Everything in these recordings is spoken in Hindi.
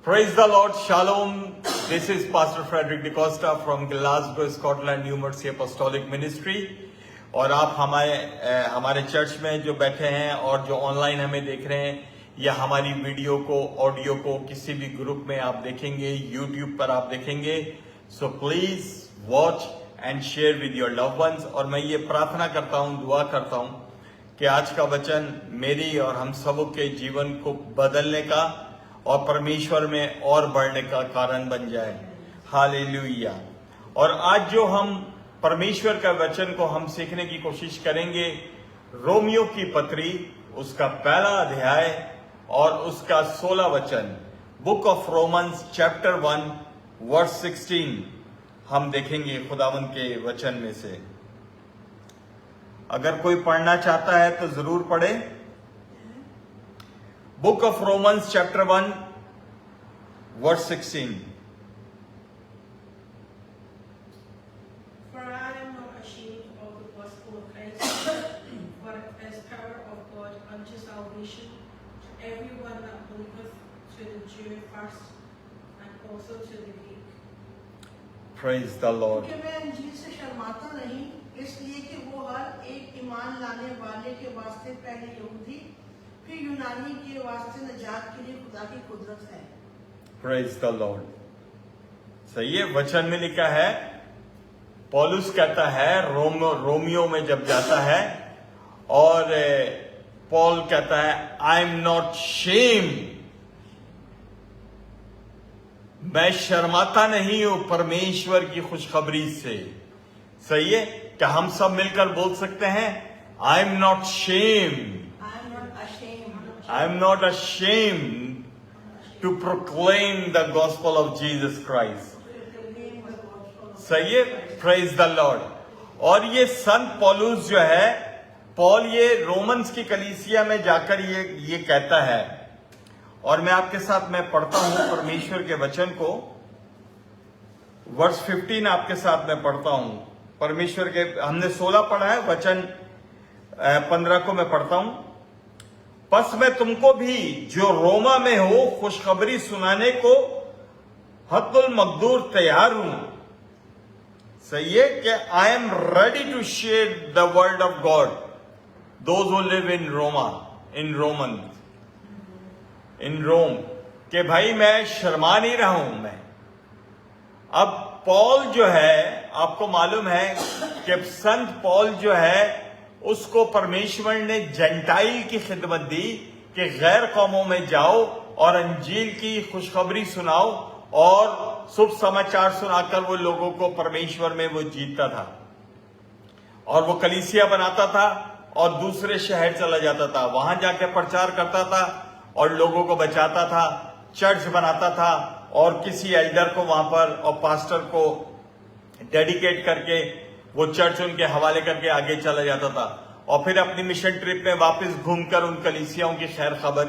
Praise the Lord. Shalom. This is Pastor Frederick DeCosta from Glasgow, Scotland, New Mercy Apostolic Ministry. और आप हमारे चर्च में जो बैठे हैं और जो ऑनलाइन हमें देख रहे हैं या हमारी वीडियो को ऑडियो को किसी भी ग्रुप में आप देखेंगे, यूट्यूब पर आप देखेंगे. So please watch and share with your loved ones. और मैं ये प्रार्थना करता हूँ, दुआ करता हूँ कि आज का वचन मेरी और हम सबों के जीवन को बदलने का और परमेश्वर में और बढ़ने का कारण बन जाए. हालेलुया. और आज जो हम परमेश्वर का वचन को हम सीखने की कोशिश करेंगे, रोमियो की पत्री उसका पहला अध्याय और उसका 16 वचन, book of Romans chapter 1 verse 16 हम देखेंगे खुदावंद के वचन में से. अगर कोई पढ़ना चाहता है तो जरूर पढ़े. Book of Romans chapter 1 verse 16. For I am not ashamed of the gospel of Christ, for it is power of God unto salvation to everyone that believeth, to the Jew first, and also to the Greek. Praise the Lord. क्योंकि मैं इंजील से शर्माता नहीं, इसलिए कि वो हर एक ईमान लाने वाले के वास्ते पहले यहूदी फिर यूनानी के वास्ते निजात के लिए खुदा की कुदरत है. Praise the Lord. सही है. वचन में लिखा है, पौलुस कहता है रोमियो में जब जाता है और पॉल कहता है आई एम नॉट शेम, मैं शर्माता नहीं हूं परमेश्वर की खुशखबरी से. सही है. क्या हम सब मिलकर बोल सकते हैं I am not shame, I am not ashamed to proclaim the gospel of Jesus Christ. सही है. Praise the Lord. और ये संत पौलुस जो है, पॉल ये रोमन्स की कलीसिया में जाकर ये कहता है. और मैं आपके साथ मैं पढ़ता हूं परमेश्वर के वचन को. वर्स 15 आपके साथ मैं पढ़ता हूं. परमेश्वर के हमने 16 पढ़ा है, वचन 15 को मैं पढ़ता हूं. बस मैं तुमको भी जो रोमा में हो खुशखबरी सुनाने को हत्तुल मकदूर तैयार हूं. सही है कि I am ready to share the word of God those who live in Roma, in Rome. कि भाई मैं शर्मा नहीं रहा हूं. मैं अब पॉल जो है, आपको मालूम है कि संत पॉल जो है उसको परमेश्वर ने जेंटाइल की खिदमत दी कि गैर कौमों में जाओ और अंजील की खुशखबरी सुनाओ और शुभ समाचार सुनाकर वो लोगों को परमेश्वर में वो जीतता था. और वो कलीसिया बनाता था और दूसरे शहर चला जाता था, वहां जाकर प्रचार करता था और लोगों को बचाता था, चर्च बनाता था और किसी एल्डर को वहां पर और पास्टर को डेडिकेट करके वो चर्च उनके हवाले करके आगे चला जाता था. और फिर अपनी मिशन ट्रिप में वापस घूमकर उन कलीसियाओं की खैर खबर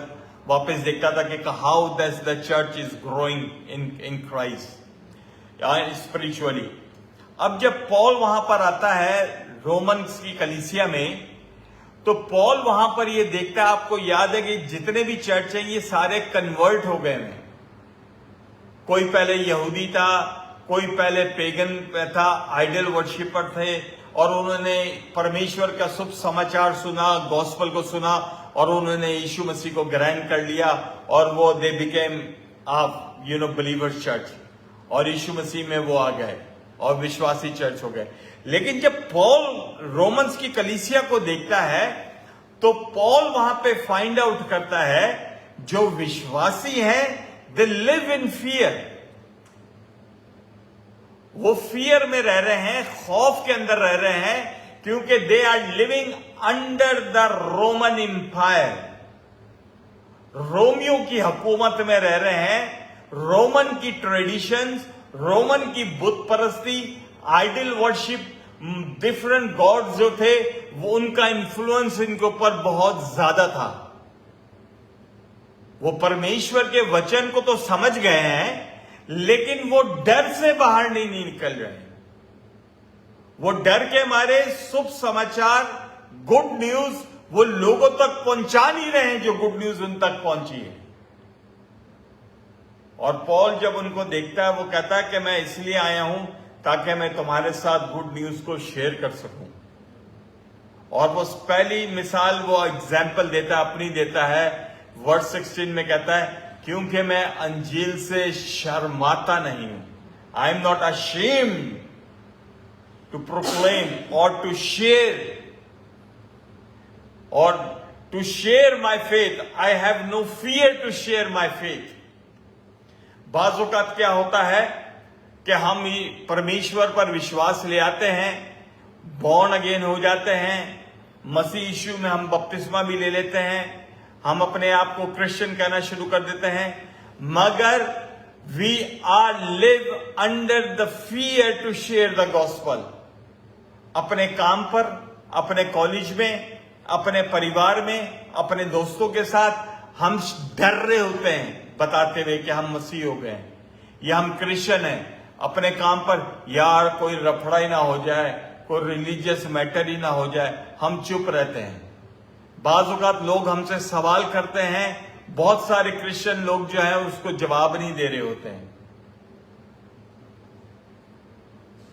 वापस देखता था कि how the church is growing in Christ spiritually. अब जब पॉल वहां पर आता है रोमन्स की कलीसिया में, तो पॉल वहां पर ये देखता है, आपको याद है कि जितने भी चर्च हैं ये सारे कन्वर्ट हो गए हैं. कोई पहले यहूदी था, कोई पहले पेगन था, आइडल वर्शिपर थे और उन्होंने परमेश्वर का शुभ समाचार सुना, गॉस्पल को सुना और उन्होंने यीशु मसीह को ग्रहण कर लिया और वो दे बिकेम बिलीवर्स चर्च और यीशु मसीह में वो आ गए और विश्वासी चर्च हो गए. लेकिन जब पॉल रोमन्स की कलीसिया को देखता है तो पॉल वहां पे फाइंड आउट करता है जो विश्वासी हैं दे लिव इन फियर. वो फियर में रह रहे हैं, खौफ के अंदर रह रहे हैं, क्योंकि they are living under the Roman empire. रोमियो की हुकूमत में रह रहे हैं. रोमन की ट्रेडिशंस, रोमन की बुत परस्ती, आइडल वर्शिप, डिफरेंट गॉड्स जो थे वो उनका इन्फ्लुएंस इनके ऊपर बहुत ज्यादा था. वो परमेश्वर के वचन को तो समझ गए हैं लेकिन वो डर से बाहर नहीं निकल रहे. वो डर के मारे शुभ समाचार, गुड न्यूज वो लोगों तक पहुंचा नहीं रहे हैं जो गुड न्यूज उन तक पहुंची है. और पॉल जब उनको देखता है वो कहता है कि मैं इसलिए आया हूं ताकि मैं तुम्हारे साथ गुड न्यूज को शेयर कर सकूं। और वो पहली मिसाल वो एग्जाम्पल देता है, अपनी देता है। वर्स 16 में कहता है क्योंकि मैं अंजील से शर्माता नहीं हूं। आई am not ashamed to proclaim or to share my faith. I have no fear to share my faith. बाज़ औक़ात क्या होता है कि हम परमेश्वर पर विश्वास ले आते हैं, बॉर्न अगेन हो जाते हैं, मसीह यीशु में हम बपतिस्मा भी ले लेते हैं, हम अपने आप को क्रिश्चियन कहना शुरू कर देते हैं, मगर we are live under the fear to share the gospel. अपने काम पर, अपने कॉलेज में, अपने परिवार में, अपने दोस्तों के साथ हम डर रहे होते हैं बताते हुए कि हम मसीह हो गए या हम क्रिश्चियन हैं। अपने काम पर यार कोई रफड़ा ही ना हो जाए, कोई रिलीजियस मैटर ही ना हो जाए, हम चुप रहते हैं। बाज़ औक़ात लोग हमसे सवाल करते हैं, बहुत सारे क्रिश्चियन लोग जो है उसको जवाब नहीं दे रहे होते हैं।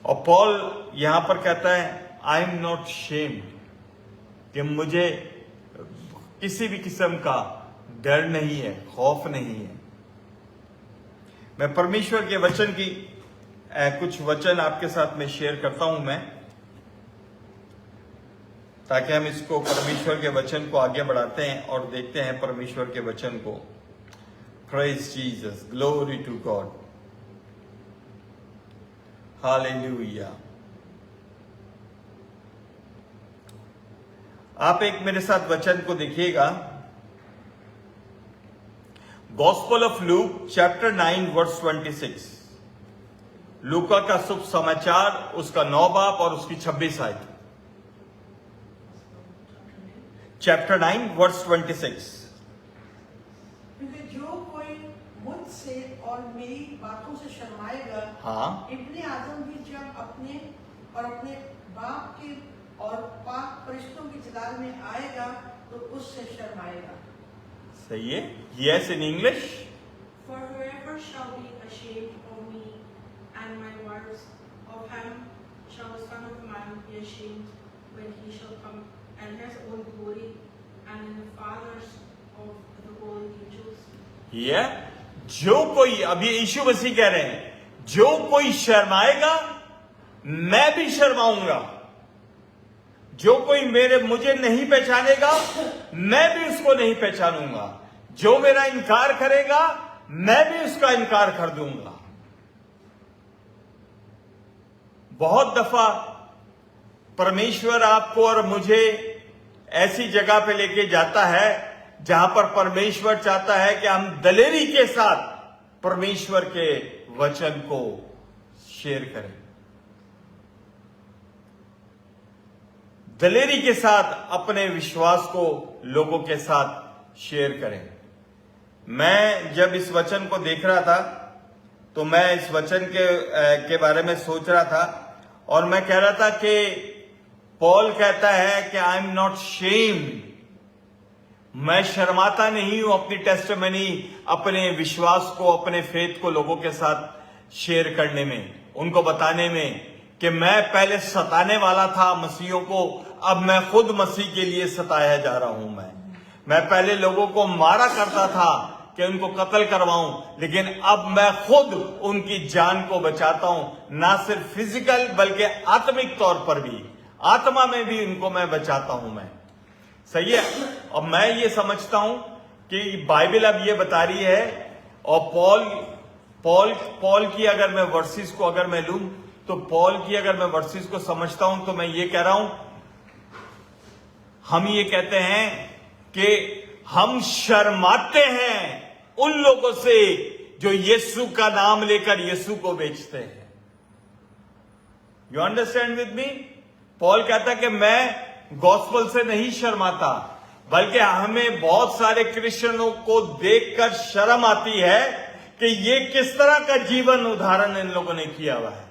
और पॉल यहां पर कहता है आई एम नॉट शेम्ड, कि मुझे किसी भी किस्म का डर नहीं है, खौफ नहीं है। मैं परमेश्वर के वचन की कुछ वचन आपके साथ में शेयर करता हूं मैं, ताकि हम इसको परमेश्वर के वचन को आगे बढ़ाते हैं और देखते हैं परमेश्वर के वचन को। Praise Jesus, glory to God, hallelujah. आप एक मेरे साथ वचन को देखिएगा, gospel of Luke chapter 9 verse 26। लूका का शुभ समाचार, उसका 9 बाब और उसकी 26 आयत। Chapter 9 verse 26। क्योंकि जो कोई मुझसे और मेरी बातों से शर्माएगा, हाँ, इब्ने आदम भी जब अपने बाप के और पाक फरिश्तों की जलाल में आएगा तो उससे शर्माएगा। सही है। Yes in English. For whoever shall be ashamed of me and my words, of him shall the Son of Man be ashamed when he shall come in his own glory and in the Father's of the holy angels. ये जो कोई, अभी यीशु मसीह कह रहे हैं, जो कोई शर्माएगा मैं भी शर्माऊंगा। जो कोई मुझे नहीं पहचानेगा मैं भी उसको नहीं पहचानूंगा। जो मेरा इनकार करेगा मैं भी उसका इनकार कर दूंगा। बहुत दफा परमेश्वर आपको और मुझे ऐसी जगह पे लेके जाता है जहां पर परमेश्वर चाहता है कि हम दलेरी के साथ परमेश्वर के वचन को शेयर करें, दलेरी के साथ अपने विश्वास को लोगों के साथ शेयर करें। मैं जब इस वचन को देख रहा था तो मैं इस वचन के बारे में सोच रहा था और मैं कह रहा था कि पॉल कहता है कि आई एम नॉट शेम्ड, मैं शर्माता नहीं हूं अपनी टेस्टिमनी, अपने विश्वास को, अपने फेथ को लोगों के साथ शेयर करने में, उनको बताने में कि मैं पहले सताने वाला था मसीहों को, अब मैं खुद मसीह के लिए सताया जा रहा हूं। मैं पहले लोगों को मारा करता था कि उनको कत्ल करवाऊं, लेकिन अब मैं खुद उनकी जान को बचाता हूं, ना सिर्फ फिजिकल बल्कि आत्मिक तौर पर भी, आत्मा में भी उनको मैं बचाता हूं। मैं सही है। और मैं ये समझता हूं कि बाइबल अब ये बता रही है, और पॉल की अगर मैं वर्सेस को अगर मैं लूं तो पॉल की अगर मैं वर्सेस को समझता हूं तो मैं ये कह रहा हूं, हम ये कहते हैं कि हम शर्माते हैं उन लोगों से जो यीशु का नाम लेकर यीशु को बेचते हैं। You understand with me? Paul कहता है कि मैं गॉस्पेल से नहीं शर्माता, बल्कि हमें बहुत सारे क्रिश्चियनों को देखकर शर्म आती है कि ये किस तरह का जीवन उदाहरण इन लोगों ने किया हुआ है,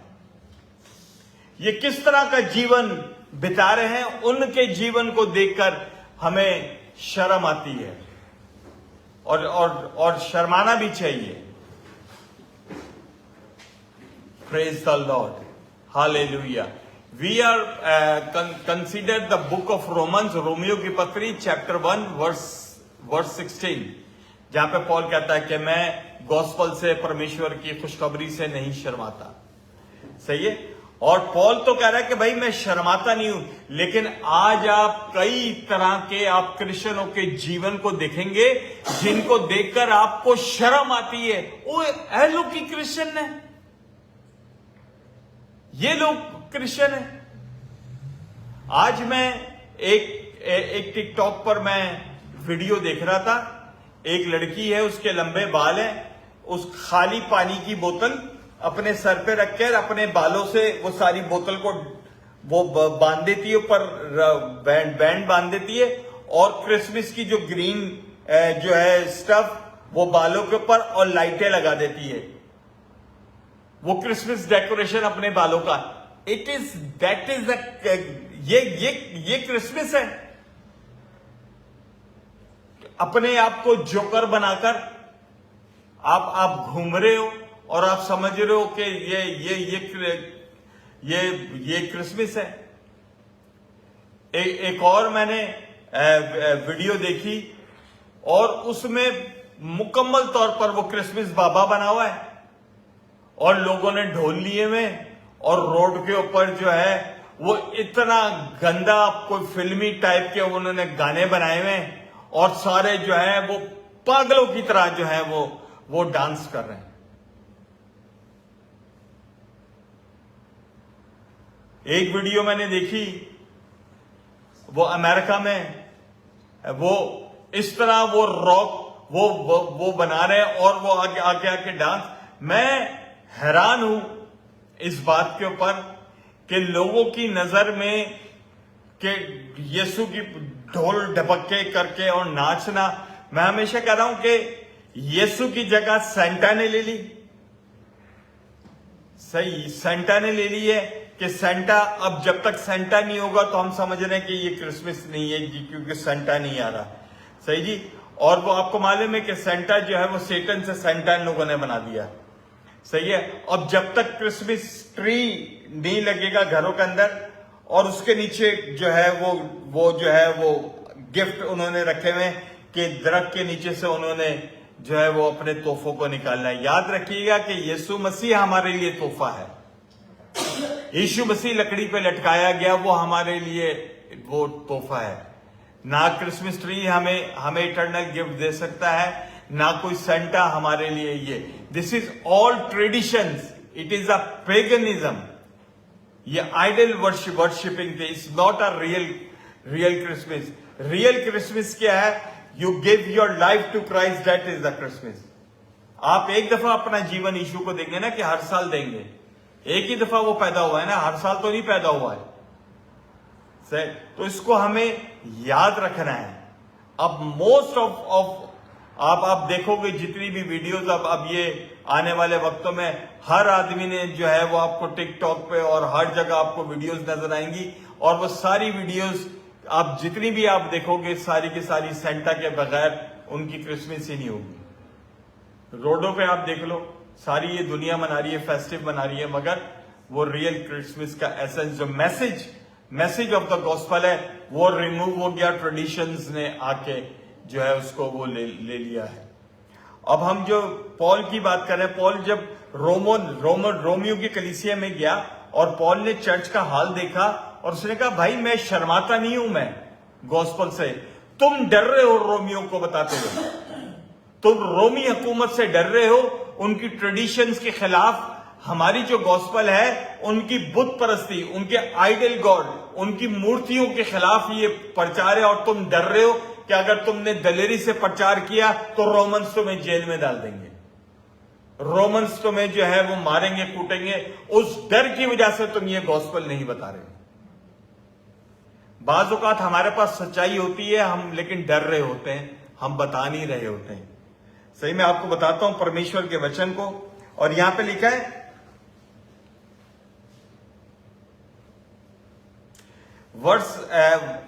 ये किस तरह का जीवन बिता रहे हैं। उनके जीवन को देखकर हमें शर्म आती है और शर्माना भी चाहिए। Praise the Lord. Hallelujah. We are consider the book of Romans, Romeo की पत्री chapter 1 verse 16, जहां पे पॉल कहता है कि मैं गॉस्पल से, परमेश्वर की खुशखबरी से नहीं शर्माता। सही है। और पॉल तो कह रहा है कि भाई मैं शर्माता नहीं हूं, लेकिन आज आप कई तरह के आप क्रिश्चियनों के जीवन को देखेंगे जिनको देखकर आपको शर्म आती है। ओ ऐ लोग की क्रिश्चियन है, ये लोग क्रिश्चियन है। आज मैं एक टिकटॉक पर मैं वीडियो देख रहा था। एक लड़की है, उसके लंबे बाल हैं, उस खाली पानी की बोतल अपने सर पे रखकर अपने बालों से वो सारी बोतल को वो बांध देती है, ऊपर बैंड बांध देती है, और क्रिसमस की जो ग्रीन जो है स्टफ वो बालों के ऊपर और लाइटें लगा देती है। वो क्रिसमस डेकोरेशन अपने बालों का। ये क्रिसमस है। अपने आप को जोकर बनाकर आप घूम रहे हो और आप समझ रहे हो कि ये क्रिसमस है। एक और मैंने वीडियो देखी और उसमें मुकम्मल तौर पर वो क्रिसमस बाबा बना हुआ है और लोगों ने ढोल लिए हुए और रोड के ऊपर जो है वो इतना गंदा कोई फिल्मी टाइप के उन्होंने गाने बनाए हुए हैं और सारे जो है वो पागलों की तरह जो है वो डांस कर रहे हैं। एक वीडियो मैंने देखी, वो अमेरिका में वो इस तरह वो रॉक वो बना रहे हैं और वो आके डांस। मैं हैरान हूं इस बात के ऊपर कि लोगों की नजर में कि यीशु की ढोल ढपक्के करके और नाचना। मैं हमेशा कह रहा हूं कि यीशु की जगह सेंटा ने ले ली। सही, सेंटा ने ले ली है कि सेंटा, अब जब तक सेंटा नहीं होगा तो हम समझ रहे हैं कि ये क्रिसमस नहीं है जी, क्योंकि सेंटा नहीं आ रहा। सही जी। और वो आपको मालूम है कि सेंटा जो है वो सेटन से सेंटा इन लोगों ने बना दिया। सही है। अब जब तक क्रिसमस ट्री नहीं लगेगा घरों के अंदर और उसके नीचे जो है वो जो है वो गिफ्ट उन्होंने रखे हुए कि दरख्त के नीचे से उन्होंने जो है वो अपने तोहफों को निकालना है। याद रखिएगा कि यीशु मसीह हमारे लिए तोहफा है। यीशु मसीह लकड़ी पे लटकाया गया, वो हमारे लिए वो तोहफा है। ना क्रिसमस ट्री हमें इटर्नल गिफ्ट दे सकता है, ना कोई सेंटा हमारे लिए ये। This is all traditions, it is a paganism. ये आइडल वर्शिपिंग थे, it's not a real Christmas. Real Christmas क्या है? You give your life to Christ, that is the Christmas. आप एक दफा अपना जीवन यीशु को देंगे ना, कि हर साल देंगे। एक ही दफा वो पैदा हुआ है ना, हर साल तो नहीं पैदा हुआ है। सही, तो इसको हमें याद रखना है। अब मोस्ट ऑफ आप देखोगे जितनी भी वीडियोस अब ये आने वाले वक्तों में हर आदमी ने जो है वो आपको टिकटॉक पे और हर जगह आपको वीडियोस नजर आएंगी, और वो सारी वीडियोस आप जितनी भी आप देखोगे सारी की सारी सेंटा के बगैर उनकी क्रिसमस ही नहीं होगी। रोडों पे आप देख लो, सारी ये दुनिया मना रही है, फेस्टिव मना रही है, मगर वो रियल क्रिसमस का एसेंस जो मैसेज ऑफ द गॉस्पेल है वो रिमूव हो गया। ट्रेडिशंस ने आके जो है उसको वो ले लिया है। अब हम जो पॉल की बात कर रहे हैं, पॉल जब रोमियो की कलीसिया में गया और पॉल ने चर्च का हाल देखा और उसने कहा भाई मैं शर्माता नहीं हूं, मैं गॉस्पेल से। तुम डर रहे हो रोमियो को बताते हुए, तुम रोमी हुकूमत से डर रहे हो, उनकी ट्रेडिशंस के खिलाफ। हमारी जो गॉस्पेल है उनकी बुत परस्ती, उनके आइडल गॉड, उनकी मूर्तियों के खिलाफ ये प्रचार है, और तुम डर रहे हो कि अगर तुमने दलेरी से प्रचार किया तो रोमन्स तुम्हें जेल में डाल देंगे, रोमन्स तुम्हें जो है वो मारेंगे कूटेंगे। उस डर की वजह से तुम ये गॉस्पेल नहीं बता रहे। बाज़ औक़ात हमारे पास सच्चाई होती है, हम लेकिन डर रहे होते हैं, हम बता नहीं रहे होते हैं। सही, मैं आपको बताता हूं परमेश्वर के वचन को, और यहां पे लिखा है वर्स,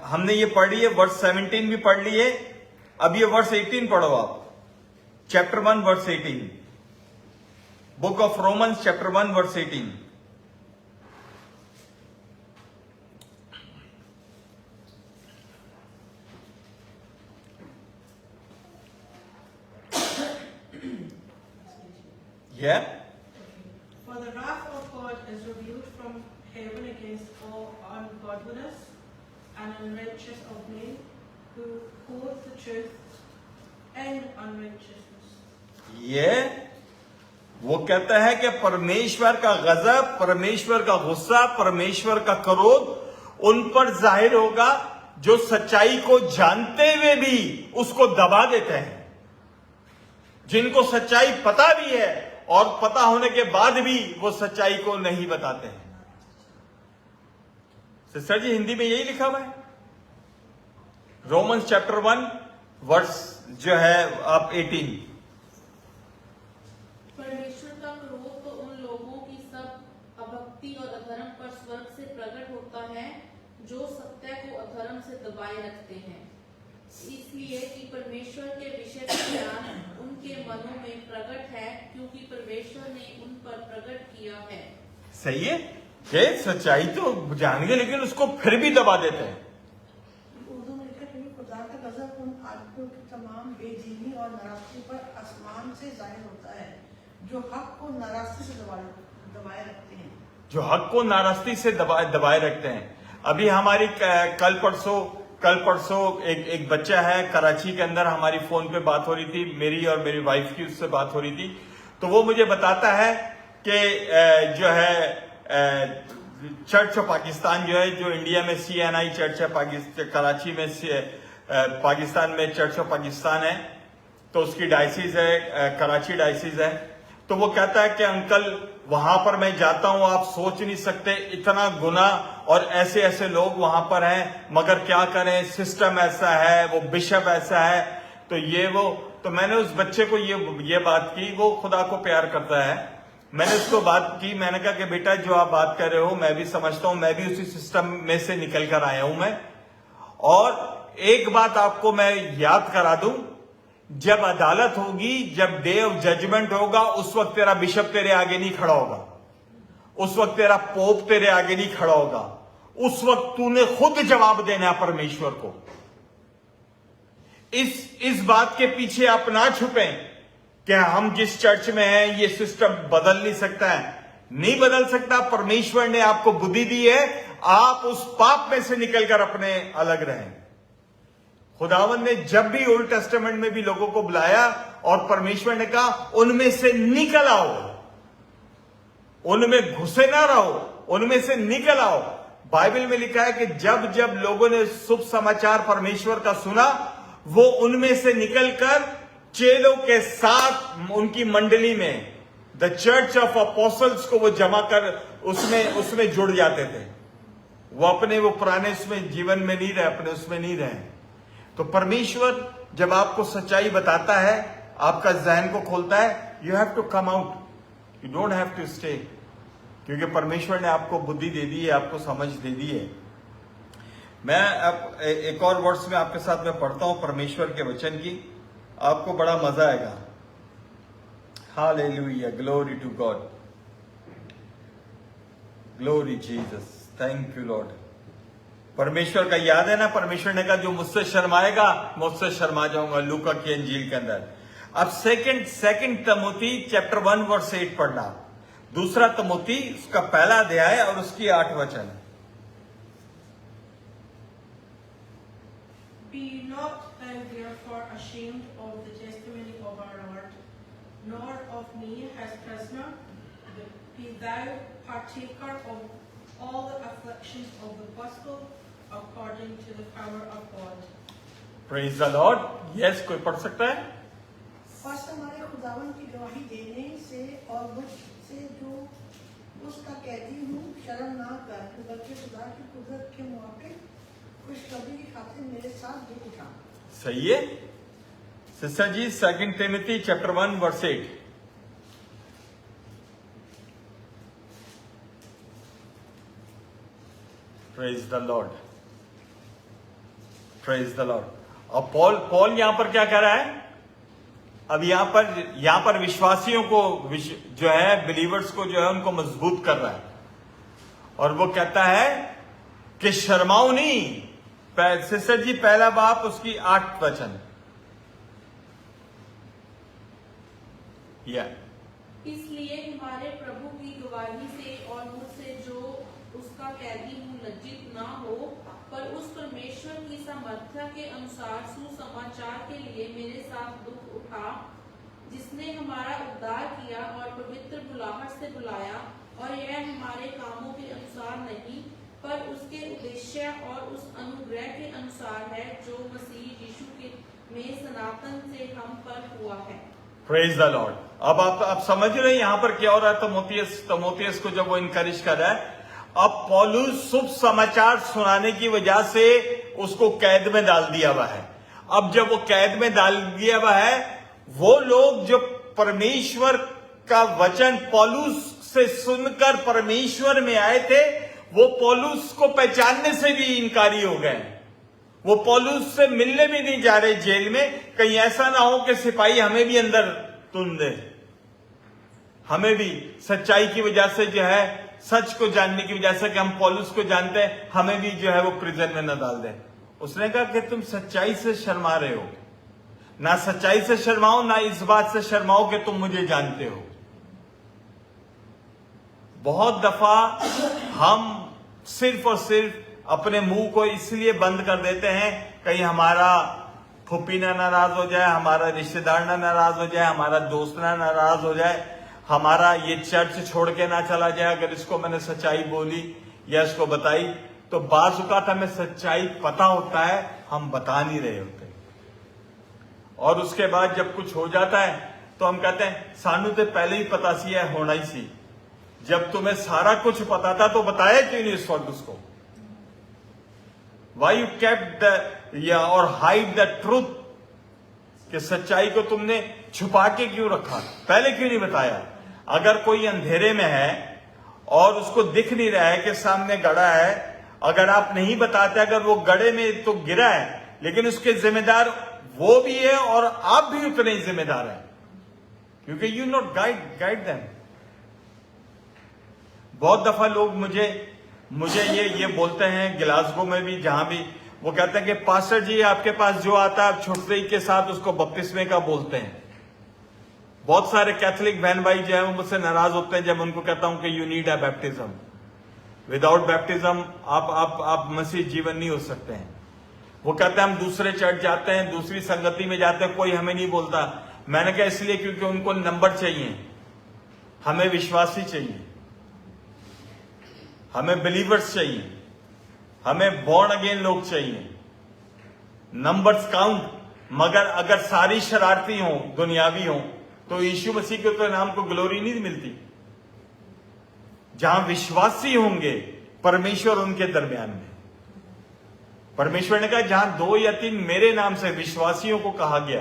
हमने ये पढ़ ली है, वर्स 17 भी पढ़ ली है। अब ये वर्स 18 पढ़ो आप, chapter 1 verse 18। Book of Romans chapter 1 verse 18. Yeah. For the wrath of God is revealed from heaven against all ungodliness and unrighteousness of men who hold the truth in unrighteousness. ये वो कहता है कि परमेश्वर का गजब, परमेश्वर का गुस्सा, परमेश्वर का क्रोध उन पर जाहिर होगा जो सच्चाई को जानते हुए भी उसको दबा देते हैं, जिनको सच्चाई पता भी है और पता होने के बाद भी वो सच्चाई को नहीं बताते हैं। सिस्टर जी, हिंदी में यही लिखा हुआ है, रोमन्स चैप्टर 1 वर्स जो है आप 18। परमेश्वर का क्रोध तो उन लोगों की सब अभक्ति और अधर्म पर स्वर्ग से प्रकट होता है जो सत्य को अधर्म से दबाए रखते हैं, इसलिए कि परमेश्वर के विषय का ज्ञान उनके मनों में प्रकट है, क्योंकि परमेश्वर ने उन पर प्रकट किया है। सही है कि सच्चाई तो जान गए लेकिन उसको फिर भी दबा देते हैं। उर्दू में लिखा है कि खुदा का गजब उन आदमियों की तमाम बेदीनी और नाराजगी पर आसमान से जाहिर होता है जो हक को नाराजगी से दबाए रखते हैं, जो हक को नाराजगी से दबाए रखते हैं। अभी हमारी कल परसों एक बच्चा है कराची के अंदर, हमारी फोन पे बात हो रही थी, मेरी और मेरी वाइफ की उससे बात हो रही थी, तो वो मुझे बताता है कि जो है चर्च ऑफ पाकिस्तान जो है, जो इंडिया में CNI चर्च है, कराची में पाकिस्तान में चर्च ऑफ पाकिस्तान है, तो उसकी डायसिस है, कराची डायसिस है। तो वो कहता है कि अंकल वहां पर मैं जाता हूं, आप सोच नहीं सकते इतना गुना और ऐसे ऐसे लोग वहां पर हैं, मगर क्या करें, सिस्टम ऐसा है, वो बिशप ऐसा है, तो ये वो। तो मैंने उस बच्चे को ये बात की, वो खुदा को प्यार करता है, मैंने उसको बात की, मैंने कहा कि बेटा जो आप बात कर रहे हो मैं भी समझता हूं, मैं भी उसी सिस्टम में से निकल कर आया हूं मैं, और एक बात आपको मैं याद करा दूं, जब अदालत होगी, जब डे ऑफ जजमेंट होगा, उस वक्त तेरा बिशप तेरे आगे नहीं खड़ा होगा, उस वक्त तेरा पोप तेरे आगे नहीं खड़ा होगा, उस वक्त तूने खुद जवाब देना है परमेश्वर को। इस बात के पीछे आप ना छुपें कि हम जिस चर्च में हैं ये सिस्टम बदल नहीं सकता है, नहीं बदल सकता। परमेश्वर ने आपको बुद्धि दी है, आप उस पाप में से निकलकर अपने अलग रहें। खुदावन ने जब भी ओल्ड टेस्टामेंट में भी लोगों को बुलाया और परमेश्वर ने कहा उनमें से निकल आओ, उनमें घुसे ना रहो, उनमें से निकल आओ। बाइबल में लिखा है कि जब जब लोगों ने शुभ समाचार परमेश्वर का सुना, वो उनमें से निकलकर चेलों के साथ उनकी मंडली में, द चर्च ऑफ अपोस्टल्स को वो जमा कर उसमें जुड़ जाते थे। वो अपने वो पुराने उसमें जीवन में नहीं रहे, अपने उसमें नहीं रहे। तो परमेश्वर जब आपको सच्चाई बताता है, आपका जहन को खोलता है, you have to come out, you don't have to stay, क्योंकि परमेश्वर ने आपको बुद्धि दे दी है, आपको समझ दे दी है। मैं अब एक और वर्ड्स में आपके साथ में पढ़ता हूं परमेश्वर के वचन की, आपको बड़ा मजा आएगा। Hallelujah, glory to God, glory Jesus, thank you Lord. परमेश्वर का याद है ना, परमेश्वर ने कहा जो मुझसे शर्माएगा मुझसे शर्मा जाऊंगा, लूका की अंजील के अंदर। अब सेकंड तिमोथी चैप्टर 1 वर्स 8 पढ़ना, दूसरा तिमोथी उसका पहला अध्याय और उसकी 8 वचन। Be not thou therefore ashamed of the testimony of our Lord, nor of me as prisoner, but be thou partaker of all the afflictions of the gospel according to the power of God. Praise the Lord. Yes, कोई पढ़ सकता है? और हमारे खुदावन की गवाही देने से और मुझ से जो उसका कहती हूँ शर्म ना कर, बल्कि खुदा की कुदरत के मुआफिक खुशखबरी की खातिर मेरे साथ दुख उठा। सही है sister ji. Second Timothy chapter 1 verse 8। Praise the Lord, praise the Lord. और पॉल यहां पर क्या कह रहा है? अब यहां पर विश्वासियों को जो है, बिलीवर्स को जो है उनको मजबूत कर रहा है, और वो कहता है कि शर्माओ नहीं। सिस्टर जी, पहला बाप उसकी 8 वचन। इसलिए हमारे प्रभु की गवाही से और मुझसे जो उसका कैदी हूँ लज्जित ना हो, पर उस परमेश्वर की सामर्थ्य के अनुसार सुसमाचार के लिए मेरे साथ दुख उठा, जिसने हमारा उद्धार किया और पवित्र बुलाहट से बुलाया, और यह हमारे कामों के अनुसार नहीं, पर उसके उद्देश्य और उस अनुग्रह के अनुसार है जो मसीह यीशु के में सनातन से हम पर हुआ है। Praise the Lord. अब आप समझ रहे हैं यहां पर क्या हो रहा है। तमोथियस को जब वो इनकरेज कर रहा है, अब पौलुस शुभ समाचार सुनाने की वजह से उसको कैद में डाल दिया हुआ है। अब जब वो कैद में डाल दिया हुआ है, वो लोग जो परमेश्वर का वचन पौलुस से सुनकर परमेश्वर में आए थे, वो पौलुस को पहचानने से भी इनकारी हो गए। वो पौलुस से मिलने भी नहीं जा रहे जेल में, कहीं ऐसा ना हो कि सिपाही हमें भी अंदर तुन दे, हमें भी सच्चाई की वजह से जो है, सच को जानने की वजह से कि हम पौलुस को जानते हैं, हमें भी जो है वो प्रिजन में न डाल दे। उसने कहा कि तुम सच्चाई से शर्मा रहे हो, ना सच्चाई से शर्माओ, ना इस बात से शर्माओ कि तुम मुझे जानते हो। बहुत दफा हम सिर्फ और सिर्फ अपने मुंह को इसलिए बंद कर देते हैं, कहीं हमारा फुप्पी ना नाराज हो जाए, हमारा रिश्तेदार ना नाराज हो जाए, हमारा दोस्त ना नाराज हो जाए, हमारा ये चर्च छोड़ के ना चला जाए अगर इसको मैंने सच्चाई बोली या इसको बताई। तो बाज़ औक़ात हमें सच्चाई पता होता है, हम बता नहीं रहे होते, और उसके बाद जब कुछ हो जाता है तो हम कहते हैं सानू तो पहले ही पता सी है, होना ही सी। जब तुम्हें सारा कुछ पता था तो बताया क्यों नहीं इस वक्त उसको? Why you kept और hide the truth? कि सच्चाई को तुमने छुपा के क्यों रखा, पहले क्यों नहीं बताया? अगर कोई अंधेरे में है और उसको दिख नहीं रहा है कि सामने गड़ा है, अगर आप नहीं बताते, अगर वो गड़े में तो गिरा है, लेकिन उसके जिम्मेदार वो भी है और आप भी उतने ही जिम्मेदार हैं, क्योंकि यू नॉट गाइड देम। बहुत दफा लोग मुझे ये बोलते हैं, गिलासगो में भी, जहां भी, वो कहते हैं कि पास्टर जी आपके पास जो आता है आप छुटते ही के साथ उसको बपतिस्मे का बोलते हैं। बहुत सारे कैथोलिक बहन भाई जो है वो मुझसे नाराज होते हैं जब उनको कहता हूं कि you need a baptism. Without baptism आप मसीह जीवन नहीं हो सकते हैं। वो कहते हैं हम दूसरे चर्च जाते हैं, दूसरी संगति में जाते हैं, कोई हमें नहीं बोलता। मैंने कहा इसलिए क्योंकि उनको नंबर चाहिए, हमें विश्वासी चाहिए, हमें बिलीवर्स चाहिए, हमें बॉर्न अगेन लोग चाहिए। नंबर्स काउंट, मगर अगर सारी शरारती हो, दुनियावी हो, तो यीशु मसीह के तो नाम को ग्लोरी नहीं मिलती। जहां विश्वासी होंगे परमेश्वर उनके दरमियान में। परमेश्वर ने कहा जहां 2 या 3 मेरे नाम से विश्वासियों को कहा गया,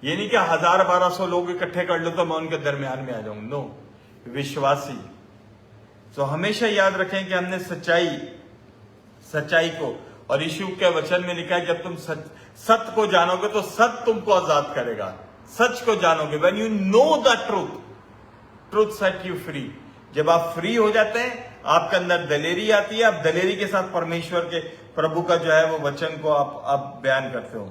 ये नहीं कि 1000-1200 लोग इकट्ठे कर लो तो मैं उनके दरमियान में आ जाऊंगा। नो, विश्वासी। तो हमेशा याद रखें कि हमने सच्चाई को, और यीशु के वचन में लिखा है जब तुम सत्य को जानोगे तो सत्य तुमको आजाद करेगा। सच को जानोगे, when you know the truth set you free. जब आप फ्री हो जाते हैं, आपके अंदर दलेरी आती है, आप दलेरी के साथ परमेश्वर के, प्रभु का जो है वो वचन को आप बयान करते हो।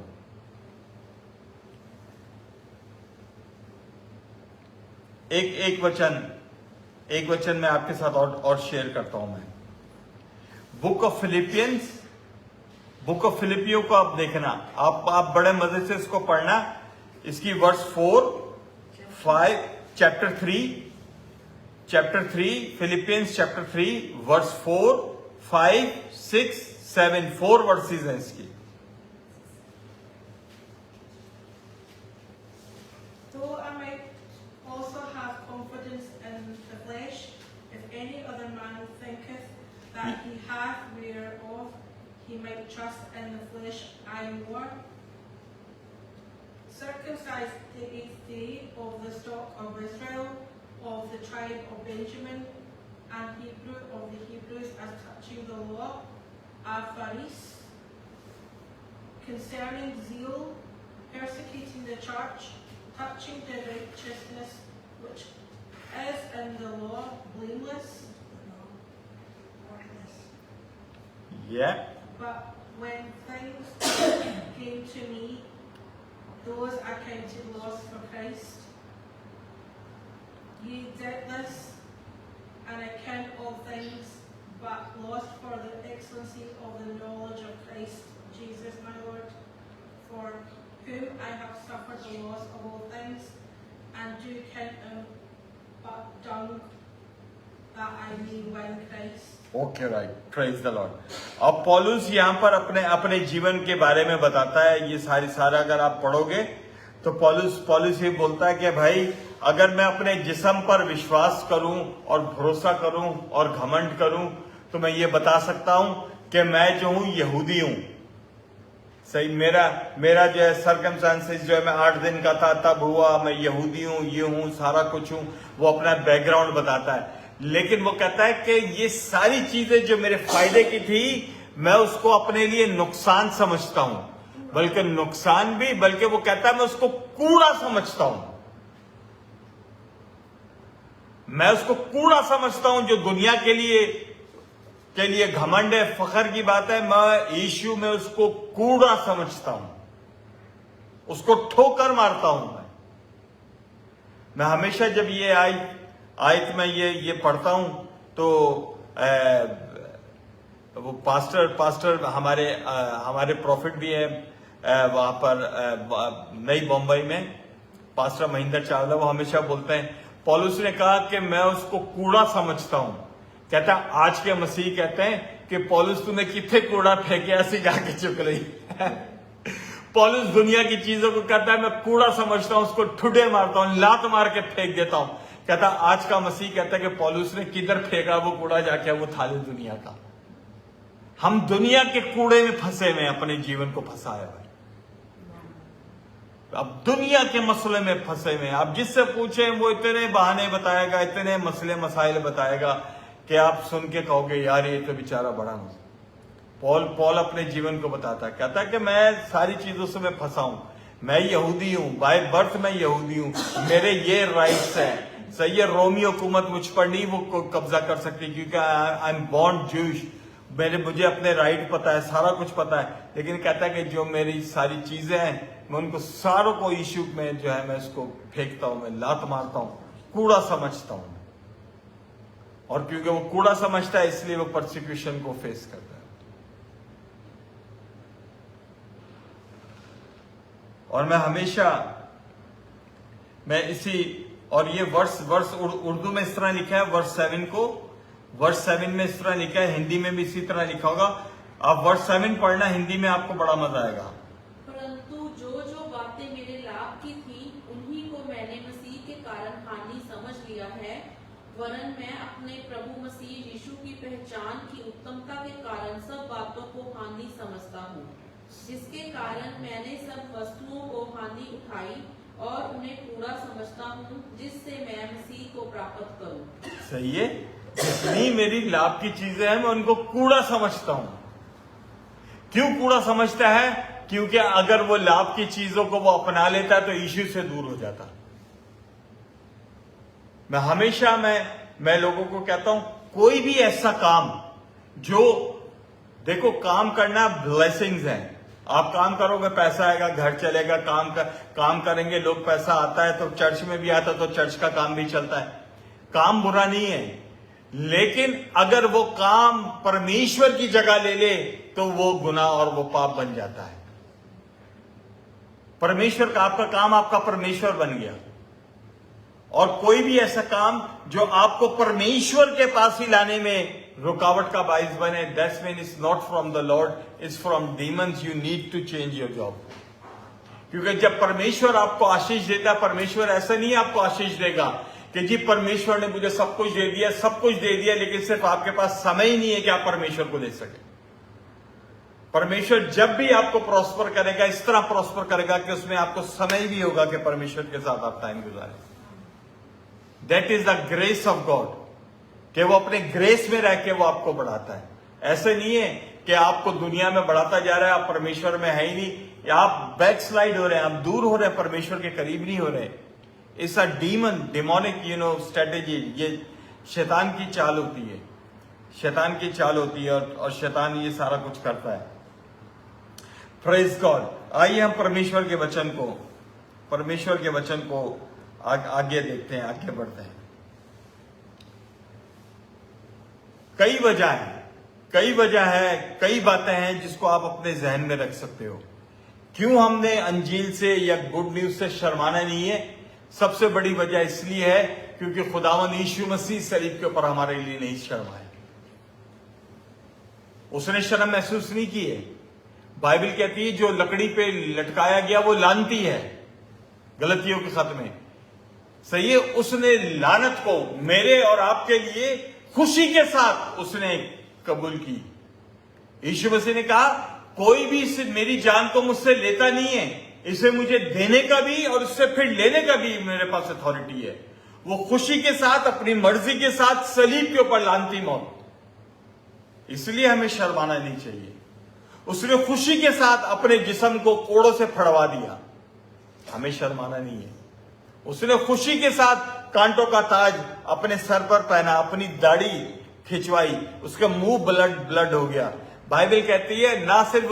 एक वचन मैं आपके साथ और शेयर करता हूं। मैं बुक ऑफ फिलिपियो को आप देखना, आप बड़े मजे से इसको पढ़ना। इसकी verse 4, 5, chapter 3 Philippians chapter 3 verse 4, 5, 6, 7 4 verses हैं इसकी। Though I might also have confidence in the flesh, if any other man thinketh that he hath whereof he might trust in the flesh, I more, circumcised the 8th day of the stock of Israel, of the tribe of Benjamin, and Hebrew of the Hebrews, as touching the law, a Pharisee, concerning zeal, persecuting the church, touching the righteousness which is in the law, blameless. Yeah. But when things came to me, those I counted loss for Christ. Ye did this, and I count all things but lost for the excellency of the knowledge of Christ Jesus my Lord, for whom I have suffered the loss of all things, and do count them but dung, that I may win Christ. Okay right, praise the Lord. अब पौलुस यहाँ पर अपने जीवन के बारे में बताता है। ये सारा अगर आप पढ़ोगे तो पौलुस ये बोलता है कि भाई अगर मैं अपने जिस्म पर विश्वास करूं और भरोसा करूं और घमंड करूं तो मैं ये बता सकता हूं कि मैं जो हूं यहूदी हूं। सही, मेरा जो है सर्कमस्टांसेस जो है मैं 8 दिन का था तब हुआ, मैं यहूदी हूं, ये हूं, सारा कुछ हूं। वो अपना बैकग्राउंड बताता है, लेकिन वो कहता है कि ये सारी चीजें जो मेरे फायदे की थी मैं उसको अपने लिए नुकसान समझता हूं, बल्कि नुकसान भी, बल्कि वो कहता है मैं उसको कूड़ा समझता हूं। मैं उसको कूड़ा समझता हूं जो दुनिया के लिए घमंड है, फखर की बात है। मैं यीशु में उसको कूड़ा समझता हूं, उसको ठोकर मारता हूं। मैं हमेशा जब ये आयत में ये पढ़ता हूं तो वो पास्टर हमारे प्रॉफिट भी है वहां पर नई बम्बई में, पास्टर महेंद्र चावला, वो हमेशा बोलते हैं पौलुस ने कहा कि मैं उसको कूड़ा समझता हूं। कहता आज के मसीह कहते हैं कि पौलुस तूने कितने कूड़ा फेंके, ऐसी जाके चुक रही। पौलुस दुनिया की चीजों को कहता है मैं कूड़ा समझता हूं, उसको ठुडे मारता हूं, लात मार के फेंक देता हूं। कहता आज का मसीह कहता है कि पौलुस ने किधर फेंका वो कूड़ा, जाके वो थाली दुनिया का। हम दुनिया के कूड़े में फंसे हुए, अपने जीवन को फंसाए हुए, अब दुनिया के मसले में फंसे हुए। आप जिससे पूछे वो इतने बहाने बताएगा, इतने मसले मसाइल बताएगा कि आप सुन के कहोगे यार ये तो बेचारा बड़ा मसला। पॉल अपने जीवन को बताता है, कहता है कि मैं सारी चीजों से मैं फंसा हूं, मैं यहूदी हूं, बाय बर्थ मैं यहूदी हूं, मेरे ये राइट्स हैं। सही है, रोमी हुकूमत मुझ पर नहीं वो कब्जा कर सकती क्योंकि आई एम बॉर्न ज्यूश, मुझे अपने राइट पता है, सारा कुछ पता है। लेकिन कहता है कि जो मेरी सारी चीजें हैं मैं उनको सारों को यीशु में जो है मैं उसको फेंकता हूं, मैं लात मारता हूं, कूड़ा समझता हूं। और क्योंकि वो कूड़ा समझता है इसलिए वो परसिक्यूशन को फेस करता है। और मैं हमेशा और ये वर्स उर्दू में इस तरह लिखा है, वर्स 7 में इस तरह लिखा है, हिंदी में भी इसी तरह लिखा होगा। आप वर्स 7 पढ़ना, हिंदी में आपको बड़ा मजा आएगा। परंतु जो बातें मेरे लाभ की थी उन्हीं को मैंने मसीह के कारण हानि समझ लिया है, वरन मैं अपने प्रभु मसीह यीशु की पहचान की उत्तमता के कारण सब बातों को हानि समझता हूँ, जिसके कारण मैंने सब वस्तुओं को हानि उठाई और उन्हें कूड़ा समझता हूँ, जिससे मैं मसीह को प्राप्त करूँ। सही है, जितनी मेरी लाभ की चीजें हैं मैं उनको कूड़ा समझता हूं। क्यों कूड़ा समझता है? क्योंकि अगर वो लाभ की चीजों को वो अपना लेता है तो यीशु से दूर हो जाता। मैं हमेशा मैं लोगों को कहता हूं कोई भी ऐसा काम जो, देखो काम करना ब्लेसिंग्स हैं, आप काम करोगे पैसा आएगा, घर चलेगा, काम करेंगे लोग, पैसा आता है तो चर्च में भी आता, तो चर्च का काम भी चलता है। काम बुरा नहीं है, लेकिन अगर वो काम परमेश्वर की जगह ले ले तो वो गुनाह और वो पाप बन जाता है। परमेश्वर का आपका काम आपका परमेश्वर बन गया। और कोई भी ऐसा काम जो आपको परमेश्वर के पास ही लाने में रुकावट का बाइस बने, that's mean is not from the Lord, is from demons. You need to change your job. क्योंकि जब परमेश्वर आपको आशीष देता है, परमेश्वर ऐसा नहीं आपको आशीष देगा कि जी परमेश्वर ने मुझे सब कुछ दे दिया, लेकिन सिर्फ आपके पास समय ही नहीं है कि आप परमेश्वर को दे सके। परमेश्वर जब भी आपको प्रॉस्पर करेगा, इस तरह प्रॉस्पर करेगा कि उसमें आपको समय भी होगा कि परमेश्वर के साथ आप टाइम गुजारें। That is the grace of God, कि वो अपने ग्रेस में रह के वो आपको बढ़ाता है। ऐसे नहीं है कि आपको दुनिया में बढ़ाता जा रहा है, आप परमेश्वर में है ही नहीं, या आप बैकस्लाइड हो रहे हैं, आप दूर हो रहे हैं, परमेश्वर के करीब नहीं हो रहे। It's a demonic strategy. ये शैतान की चाल होती है, शैतान की चाल होती है, और शैतान ये सारा कुछ करता है। Praise God. आइए हम परमेश्वर के वचन को आगे देखते हैं, आगे बढ़ते हैं। कई वजह है, कई बातें हैं जिसको आप अपने जहन में रख सकते हो। क्यों हमने अंजील से या गुड न्यूज से शर्माना नहीं है? सबसे बड़ी वजह इसलिए है क्योंकि खुदावंद यीशु मसीह सलीब के ऊपर हमारे लिए नहीं शर्माया। उसने शर्म महसूस नहीं की है। बाइबल कहती है जो लकड़ी पे लटकाया गया वो लानती है, गलतियों के खत में सही है। उसने लानत को मेरे और आपके लिए खुशी के साथ उसने कबूल की। यीशु मसीह ने कहा कोई भी मेरी जान को मुझसे लेता नहीं है, इसे मुझे देने का भी और उससे फिर लेने का भी मेरे पास अथॉरिटी है। वो खुशी के साथ, अपनी मर्जी के साथ सलीब के ऊपर लानती मौत। इसलिए हमें शर्माना नहीं चाहिए। उसने खुशी के साथ अपने जिस्म को कोड़ों से फड़वा दिया, हमें शर्माना नहीं है। उसने खुशी के साथ कांटों का ताज अपने सर पर पहना, अपनी दाढ़ी खिंचवाई, उसका मुंह ब्लड हो गया। बाइबल कहती है ना सिर्फ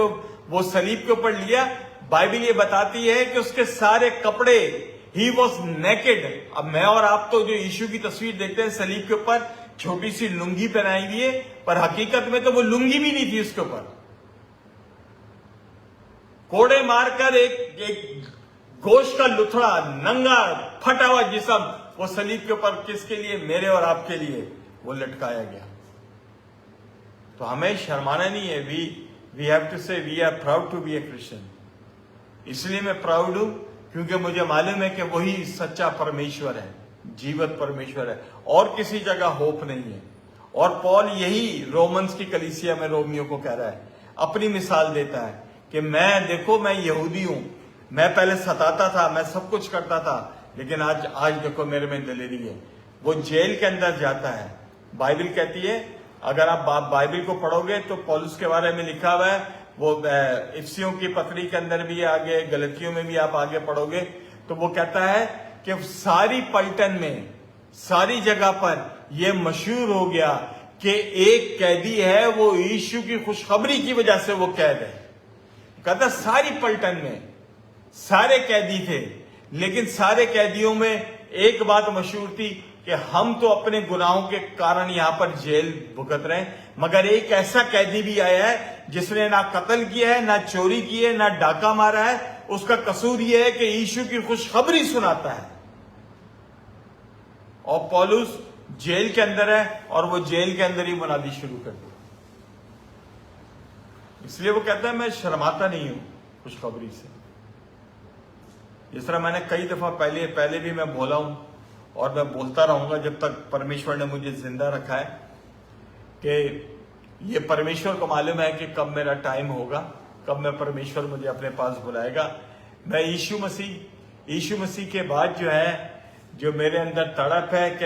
वो सलीब के ऊपर लिया, बाइबल ये बताती है कि उसके सारे कपड़े, ही वॉज नेकेड। अब मैं और आप तो जो यीशु की तस्वीर देखते हैं सलीब के ऊपर छोटी सी लुंगी पहनाई हुई है, पर हकीकत में तो वो लुंगी भी नहीं थी उसके ऊपर। कोड़े मारकर एक गोश्त का लुथड़ा, नंगा फटा हुआ जिस्म वो सलीब के ऊपर किसके लिए? मेरे और आपके लिए वो लटकाया गया। तो हमें शर्माना नहीं है। We have to say we are proud to be a Christian. इसलिए मैं प्राउड हूं क्योंकि मुझे मालूम है कि वही सच्चा परमेश्वर है, जीवित परमेश्वर है, और किसी जगह होप नहीं है। और पॉल यही रोमन्स की कलीसिया में रोमियो को कह रहा है, अपनी मिसाल देता है कि मैं यहूदी हूं, मैं पहले सताता था, मैं सब कुछ करता था, लेकिन आज देखो मेरे में दिलेरी है। वो जेल के अंदर जाता है। बाइबल कहती है, अगर आप बाइबल को पढ़ोगे तो पौलुस के बारे में लिखा हुआ है, वो इफिसियों की पत्री के अंदर भी आगे, गलतियों में भी आप आगे पढ़ोगे तो वो कहता है कि सारी पलटन में, सारी जगह पर यह मशहूर हो गया कि एक कैदी है, वो यीशु की खुशखबरी की वजह से वो कैद है। कहता सारी पलटन में सारे कैदी थे, लेकिन सारे कैदियों में एक बात मशहूर थी कि हम तो अपने गुनाहों के कारण यहां पर जेल भुगत रहे हैं, मगर एक ऐसा कैदी भी आया है जिसने ना कत्ल किया है, ना चोरी की है, ना डाका मारा है। उसका कसूर यह है कि यीशु की खुशखबरी सुनाता है। और पौलुस जेल के अंदर है और वो जेल के अंदर ही मुनादी शुरू कर दी। इसलिए वो कहता है मैं शर्माता नहीं हूं खुशखबरी से। जिस तरह मैंने कई दफा पहले भी मैं बोला हूं और मैं बोलता रहूंगा जब तक परमेश्वर ने मुझे जिंदा रखा है, कि ये परमेश्वर को मालूम है कि कब मेरा टाइम होगा, कब मैं परमेश्वर मुझे अपने पास बुलाएगा। मैं यीशु मसीह के बाद जो मेरे अंदर तड़प है कि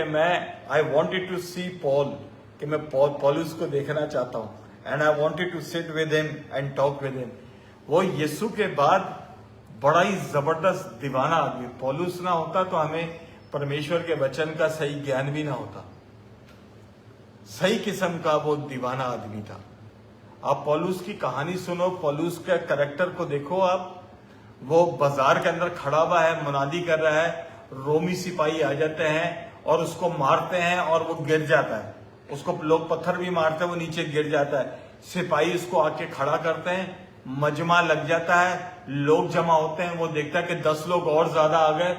I wanted to see Paul, कि मैं पौलुस को देखना चाहता हूं, and I wanted to sit with him and talk with him. वो यीशु के बाद बड़ा ही जबरदस्त दीवाना आदमी। पौलुस ना होता तो हमें परमेश्वर के वचन का सही ज्ञान भी ना होता। सही किस्म का वो दीवाना आदमी था। आप पौलुस की कहानी सुनो, पौलुस के कैरेक्टर को देखो आप। वो बाजार के अंदर खड़ा हुआ है, मुनादी कर रहा है, रोमी सिपाही आ जाते हैं और उसको मारते हैं और वो गिर जाता है। उसको लोग पत्थर भी मारते हैं, वो नीचे गिर जाता है। सिपाही उसको आके खड़ा करते हैं, मजमा लग जाता है, लोग जमा होते हैं। वो देखता है कि 10 लोग और ज्यादा आ गए,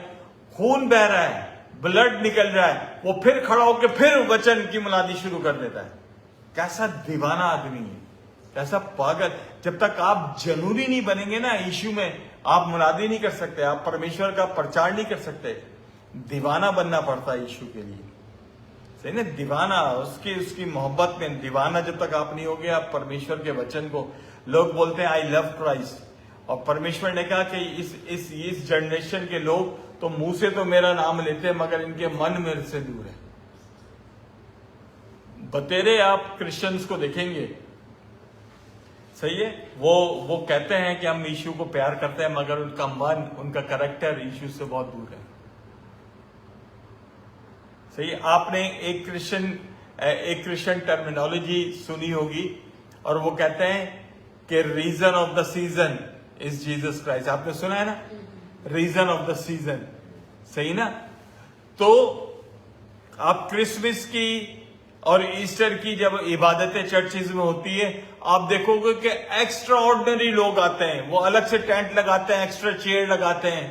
खून बह रहा है, ब्लड निकल रहा है। वो फिर खड़ा होकर फिर वचन की मुनादी शुरू कर देता है। कैसा दीवाना आदमी है, कैसा पागल। जब तक आप जनूनी नहीं बनेंगे ना यीशु में, आप मुनादी नहीं कर सकते, आप परमेश्वर का प्रचार नहीं कर सकते। दीवाना बनना पड़ता है यीशु के लिए, सही ना? दीवाना, उसकी मोहब्बत में दीवाना जब तक आप नहीं होगे, आप परमेश्वर के वचन को, लोग बोलते हैं आई लव क्राइस्ट, और परमेश्वर ने कहा कि इस जनरेशन के लोग तो मुंह से तो मेरा नाम लेते हैं मगर इनके मन मेरे से दूर है। बतेरे आप क्रिश्चियंस को देखेंगे सही है। वो कहते हैं कि हम यीशु को प्यार करते हैं, मगर उनका मन, उनका कैरेक्टर यीशु से बहुत दूर है। सही है। आपने एक क्रिश्चियन टर्मिनोलॉजी सुनी होगी, और वो कहते हैं कि reason of the season is Jesus Christ. आपने सुना है ना, रीजन ऑफ द सीजन। सही ना। तो आप क्रिसमस की और ईस्टर की जब इबादतें चर्चिज में होती है, आप देखोगे कि एक्स्ट्रा ऑर्डिनरी लोग आते हैं, वो अलग से टेंट लगाते हैं, एक्स्ट्रा चेयर लगाते हैं।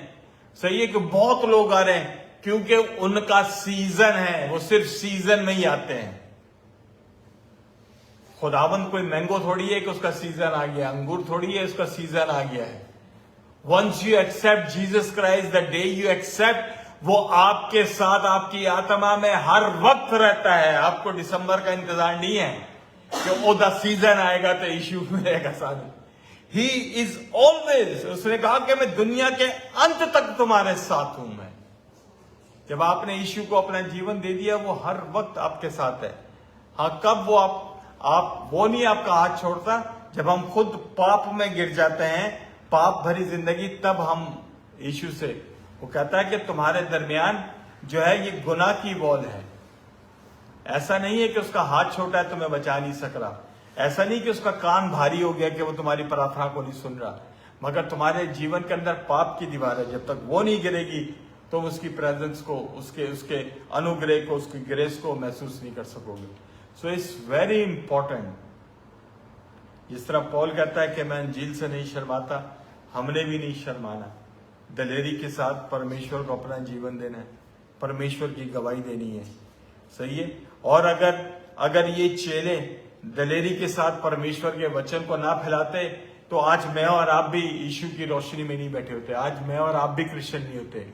सही है कि बहुत लोग आ रहे हैं, क्योंकि उनका सीजन है, वो सिर्फ सीजन में ही आते हैं। खुदावंद कोई मैंगो थोड़ी है कि उसका सीजन आ गया, अंगूर थोड़ी है उसका सीजन आ गया है। Once you accept Jesus Christ, the day you accept, वो आपके साथ, आपकी आत्मा में हर वक्त रहता है। आपको दिसंबर का इंतजार नहीं है कि ओ द सीजन आएगा तो यीशु मिलेगा साथ। ही इज ऑलवेज, उसने कहा कि मैं दुनिया के अंत तक तुम्हारे साथ हूं। मैं, जब आपने यीशु को अपना जीवन दे दिया, वो हर वक्त आपके साथ है। हाँ, कब वो वो नहीं आपका हाथ छोड़ता, जब हम खुद पाप में गिर जाते हैं, पाप भरी जिंदगी, तब हम यीशु से, वो कहता है कि तुम्हारे दरमियान जो है ये गुनाह की वॉल है। ऐसा नहीं है कि उसका हाथ छोटा है तुम्हें बचा नहीं सक रहा, ऐसा नहीं कि उसका कान भारी हो गया कि वो तुम्हारी प्रार्थना को नहीं सुन रहा, मगर तुम्हारे जीवन के अंदर पाप की दीवार है। जब तक वो नहीं गिरेगी, तुम उसकी प्रेजेंस को, उसके अनुग्रह को, उसकी ग्रेस को महसूस नहीं कर सकोगे। So it's very important. जिस तरह पौल कहता है कि मैं अंजील से नहीं शर्माता, हमने भी नहीं शर्माना। दलेरी के साथ परमेश्वर को अपना जीवन देना है, परमेश्वर की गवाही देनी है। सही है। और अगर ये चेले दलेरी के साथ परमेश्वर के वचन को ना फैलाते, तो आज मैं और आप भी यीशु की रोशनी में नहीं बैठे होते, आज मैं और आप भी क्रिश्चियन नहीं होते।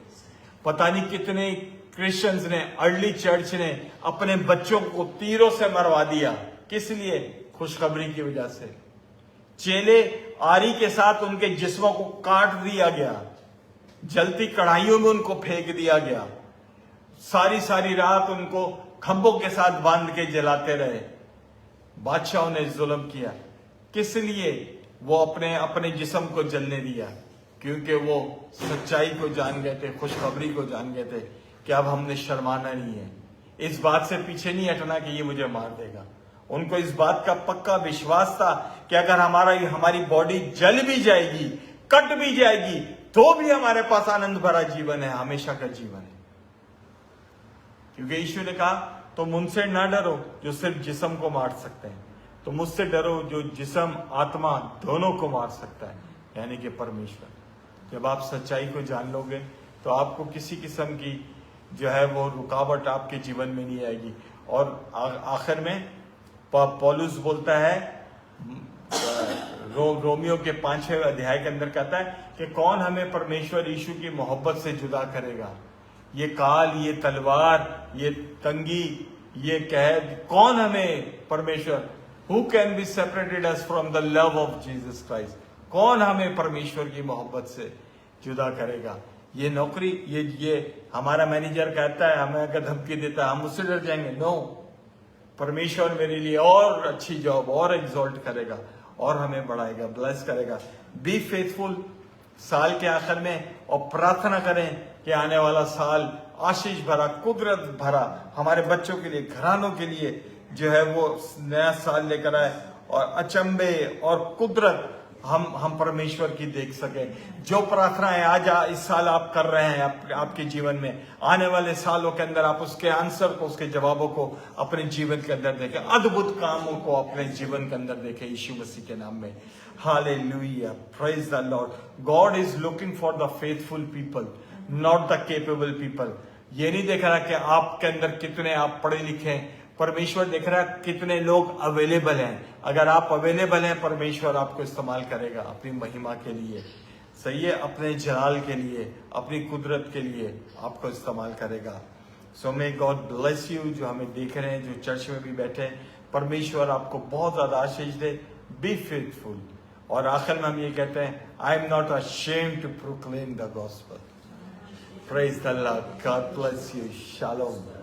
पता नहीं कितने क्रिश्चियंस ने, अर्ली चर्च ने अपने बच्चों को तीरों से मरवा दिया। किस लिए? खुशखबरी की वजह से। चेले आरी के साथ उनके जिस्मों को काट दिया गया, जलती कढ़ाइयों में उनको फेंक दिया गया, सारी रात उनको खंभों के साथ बांध के जलाते रहे। बादशाहों ने जुल्म किया। किस लिए? वो अपने जिस्म को जलने दिया, क्योंकि वो सच्चाई को जान गए थे, खुशखबरी को जान गए थे कि अब हमने शर्माना नहीं है। इस बात से पीछे नहीं हटना कि ये मुझे मार देगा। उनको इस बात का पक्का विश्वास था कि अगर हमारी बॉडी जल भी जाएगी, कट भी जाएगी, तो भी हमारे पास आनंद भरा जीवन है, हमेशा का जीवन है। क्योंकि यीशु ने कहा, तुम उनसे ना डरो जो सिर्फ जिस्म को मार सकते हैं, तो मुझसे डरो जो जिस्म आत्मा दोनों को मार सकता है, यानी कि परमेश्वर। जब आप सच्चाई को जान लोगे, तो आपको किसी किस्म की जो है वो रुकावट आपके जीवन में नहीं आएगी। और आखिर में पौलुस बोलता है, रोमियो के 5वें अध्याय के अंदर कहता है कि कौन हमें परमेश्वर यीशु की मोहब्बत से जुदा करेगा? ये काल, ये तलवार, ये तंगी, ये कैद, कौन हमें परमेश्वर, who can be separated us from the love of Jesus Christ? कौन हमें परमेश्वर की मोहब्बत से जुदा करेगा? ये नौकरी, ये हमारा मैनेजर कहता है, हमें अगर धमकी देता है, हम उससे डर जाएंगे? नो, परमेश्वर मेरे लिए और अच्छी जॉब और एग्जॉल्ट करेगा और हमें बढ़ाएगा, ब्लेस करेगा। बी फेथफुल साल के आखिर में, और प्रार्थना करें कि आने वाला साल आशीष भरा, कुदरत भरा हमारे बच्चों के लिए, घरानों के लिए जो है वो नया साल लेकर आए, और अचंभे और कुदरत हम परमेश्वर की देख सके। जो प्रार्थनाएं आज इस साल आप कर रहे हैं आपके जीवन में, आने वाले सालों के अंदर आप उसके आंसर को, उसके जवाबों को अपने जीवन के अंदर देखें, अद्भुत कामों को अपने जीवन के अंदर देखें, यीशु मसीह के नाम में। Hallelujah, praise the Lord. God is looking for the faithful people, not the capable people. ये नहीं देख रहा कि आपके अंदर कितने आप पढ़े लिखे हैं, परमेश्वर देख रहा है कितने लोग अवेलेबल हैं। अगर आप अवेलेबल हैं, परमेश्वर आपको इस्तेमाल करेगा अपनी महिमा के लिए। सही है, अपने जलाल के लिए, अपनी कुदरत के लिए आपको इस्तेमाल करेगा। सो मे गॉड ब्लेस यू, जो हमें देख रहे हैं, जो चर्च में भी बैठे हैं, परमेश्वर आपको बहुत ज्यादा आशीष दे। Be faithful. और आखिर में हम ये कहते हैं, I am not ashamed to proclaim the gospel. Praise the Lord. God bless you. Shalom.